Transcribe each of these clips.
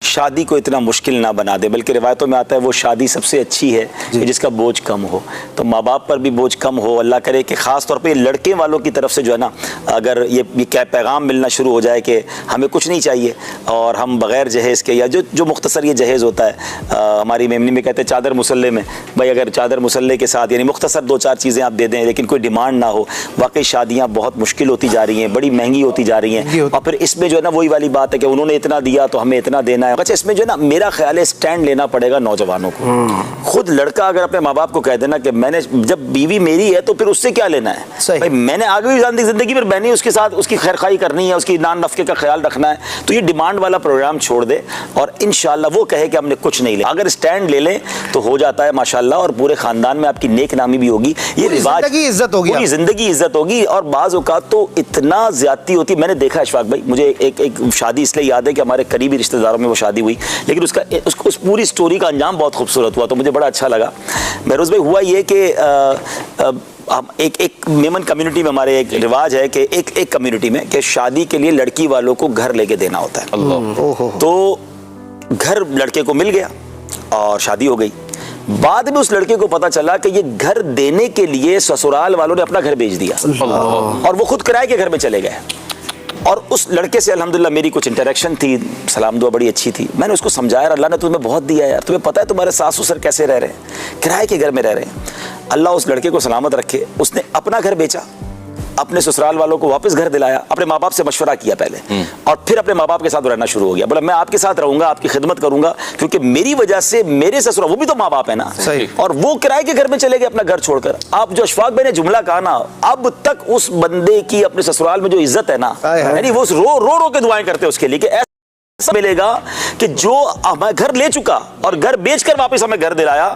शादी को इतना मुश्किल ना बना दे, बल्कि रिवायतों में आता है वो शादी सबसे अच्छी है कि जिसका बोझ कम हो। तो माँ बाप पर भी बोझ कम हो, अल्लाह करे कि ख़ास तौर पे लड़के वालों की तरफ से जो है ना, अगर ये क्या पैगाम मिलना शुरू हो जाए कि हमें कुछ नहीं चाहिए और हम बग़ैर जहेज़ के, या जो मुख्तसर ये जहेज़ होता है, हमारी मेमनी में कहते हैं चादर मुसल्ले में, भाई अगर चादर मुसल्ले के साथ यानी मुख्तसर 2-4 चीज़ें आप दे दें लेकिन कोई डिमांड ना हो। वाकई शादियाँ बहुत मुश्किल होती जा रही हैं, बड़ी महंगी होती जा रही हैं। और फिर इसमें जो है ना वही वाली बात है कि उन्होंने इतना दिया तो हमें इतना देना है। अच्छा, इसमें जो है ना मेरा ख्याल है स्टैंड लेना पड़ेगा नौजवानों को। खुद लड़का अगर अपने माँ बाप को कह देना कि मैंने, जब बीवी मेरी है तो फिर उससे क्या लेना है, भाई मैंने आगे भी जिंदगी पर मैंने उसके साथ उसकी खैरखाई करनी है, उसकी नान नफ़के का ख्याल रखना है, तो ये डिमांड वाला प्रोग्राम छोड़ दे और इंशाल्लाह वो कहे कि हमने कुछ नहीं लिया। अगर स्टैंड ले लें तो हो जाता है माशाल्लाह, और पूरे खानदान में आपकी नेक नामी भी होगी, ये रिवाज की इज्जत होगी, पूरी जिंदगी इज्जत होगी। और बाज़ औक़ात तो इतना ज्यादती होती है, मैंने देखा इशफाक भाई, मुझे एक शादी इसलिए याद है कि हमारे करीबी रिश्तेदारों में वो शादी हुई, लेकिन उस पूरी स्टोरी का अंजाम बहुत खूबसूरत हुआ, तो मुझे बड़ा अच्छा लगा। महरोज़ भाई, हुआ ये कि एक मेमन कम्युनिटी में हमारे एक रिवाज है कि एक कम्युनिटी में कि शादी के लिए लड़की वालों को घर लेके देना होता है। तो घर लड़के को मिल गया और शादी हो गई। बाद में उस लड़के को पता चला कि ये घर देने के लिए ससुराल वालों ने अपना घर बेच दिया और वो खुद किराए के घर में चले गए। और उस लड़के से अल्हम्दुलिल्लाह मेरी कुछ इंटरेक्शन थी, सलाम दुआ बड़ी अच्छी थी। मैंने उसको समझाया, अल्लाह ने तुम्हें बहुत दिया यार, तुम्हें पता है तुम्हारे सास ससुर कैसे रह रहे हैं, किराए के घर में रह रहे हैं। अल्लाह उस लड़के को सलामत रखे, उसने अपना घर बेचा, अपने ससुराल वालों को वापस घर दिलाया, अपने माँ बाप से मशवरा किया पहले और फिर अपने माँ बाप के साथ रहना शुरू हो गया। बोला मैं आपके साथ रहूंगा, आपकी खिदमत करूंगा, क्योंकि मेरी वजह से मेरे ससुराल, वो भी तो माँ बाप है ना, और वो किराए के घर में चले गए अपना घर छोड़कर। आप जो अशफाक भाई ने जुमला कहा ना, अब तक उस बंदे की अपने ससुराल में जो इज्जत है ना, यानी वो रो के दुआएं करते हैं उसके लिए कि ऐसा मिलेगा कि जो हमें घर ले चुका और घर बेचकर वापस हमें घर दिलाया।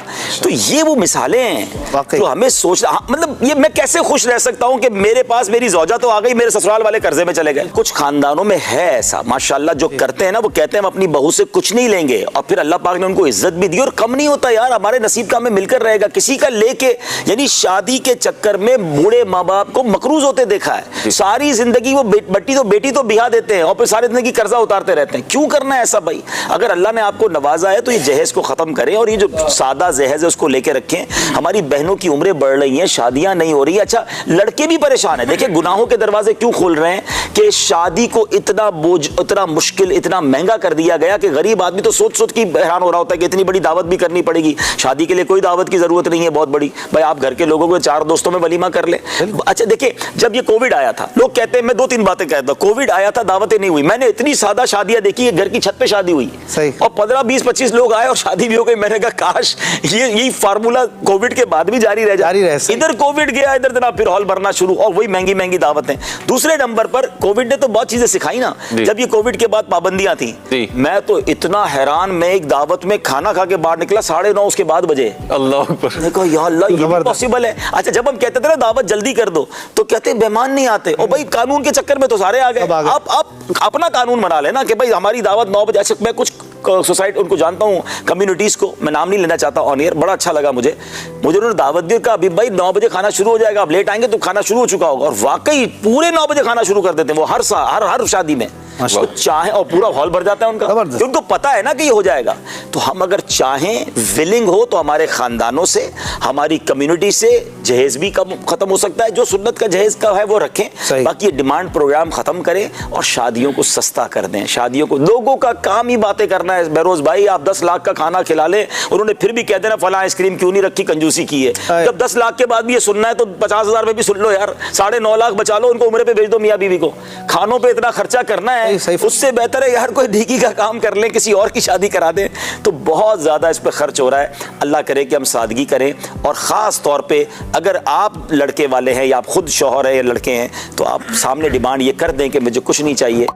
तो ये वो मिसालें हैं जो हमें सोचना, मतलब ये मैं कैसे खुश रह सकता हूं कि मेरे पास मेरी ज़ौजा तो आ गई, मेरे ससुराल वाले कर्जे में चले गए। कुछ खानदानों में है ऐसा माशाल्लाह, जो करते हैं ना, वो कहते हैं हम अपनी बहू से कुछ नहीं लेंगे और फिर अल्लाह पाक ने उनको इज्जत भी दी। और कम नहीं होता यार, हमारे नसीब का हमें मिलकर रहेगा, किसी का लेके, यानी शादी के चक्कर में बूढ़े माँ बाप को मकरूज होते देखा है। सारी जिंदगी वो बेटी तो बिहा देते हैं और फिर सारी जिंदगी कर्जा उतारते रहते हैं। क्यों करना है ऐसा भाई? अगर अल्लाह ने आपको नवाजा है तो ये जहेज को खत्म करें और ये जो सादा जहेज है उसको लेके रखें। हमारी बहनों की उम्रें बढ़ रही हैं, शादियां नहीं हो रही। अच्छा, लड़के भी परेशान है। देखिए गुनाहों के दरवाजे क्यों खोल रहे हैं कि शादी को इतना बोझ, इतना मुश्किल, इतना महंगा कर दिया गया कि गरीब आदमी तो सोच सोच के हैरान हो रहा होता है कि इतनी बड़ी दावत भी करनी पड़ेगी। शादी के लिए कोई दावत की जरूरत नहीं है बहुत बड़ी, भाई आप घर के लोगों को 4 दोस्तों में वलीमा कर ले। अच्छा देखिए, जब ये कोविड आया था, लोग कहते हैं, मैं 2-3 बातें कहता, कोविड आया था दावतें नहीं हुई। मैंने इतनी सादा शादियां देखी, घर की छत पे शादी हुई और 15-20-25 लोग आए और शादी भी हो गई। मैंने कहा काश यही फार्मूला कोविड के बाद भी जारी रह जाए। इधर कोविड गया, इधर जनाब फिर हॉल भरना शुरू और वही महंगी महंगी दावतें। दूसरे नंबर पर कोविड ने तो बहुत चीजें सिखाई ना। जब ये कोविड के बाद पाबंदियां थी, मैं तो इतना हैरान, मैं एक दावत में खाना खा के बाहर निकला 9:30 उसके बाद बजे। अल्लाह अकबर, मैंने कहा या अल्लाह ये पॉसिबल है। अच्छा, जब हम कहते थे ना दावत जल्दी कर दो तो कहते मेहमान नहीं आते, और भाई कानून के चक्कर में तो सारे आ गए। आप अपना कानून बना लेना कि भाई हमारी दावत 9 बजे। अच्छा, मैं कुछ सोसाइटी उनको जानता हूँ, कम्युनिटीज़ को, मैं नाम नहीं लेना चाहता ऑन एयर, बड़ा अच्छा लगा मुझे उन्होंने दावत दी, कहा अभी भाई 9 बजे खाना शुरू हो जाएगा, आप लेट आएंगे तो खाना शुरू हो चुका होगा। और वाकई पूरे 9 बजे खाना शुरू कर देते हैं वो हर शादी में, तो चाहे और पूरा हॉल भर जाता है उनका, उनको पता है ना कि ये हो जाएगा। तो हम अगर चाहें, विलिंग हो, तो हमारे खानदानों से, हमारी कम्युनिटी से जहेज भी खत्म हो सकता है। जो सुन्नत का जहेज का है वो रखें, बाकी ये डिमांड प्रोग्राम खत्म करें और शादियों को सस्ता कर दें। शादियों को, लोगों का काम ही बातें करना है। बहरोज भाई, आप 10 लाख का खाना खिला लें, उन्होंने फिर भी कह देना फला आइसक्रीम क्यों नहीं रखी, कंजूसी की है। जब 10 लाख के बाद भी ये सुनना है तो 50,000 में भी सुन लो यार, 9.5 लाख बचा लो, उनको उम्र पे भेज दो मियाँ बीवी को। खानों पे इतना खर्चा करना है, उससे बेहतर है यार कोई ढीकी का काम कर लें, किसी और की शादी करा दें। तो बहुत ज्यादा इस पर खर्च हो रहा है। अल्लाह करे कि हम सादगी करें, और खास तौर पे अगर आप लड़के वाले हैं या आप खुद शौहर है या लड़के हैं, तो आप सामने डिमांड ये कर दें कि मुझे कुछ नहीं चाहिए।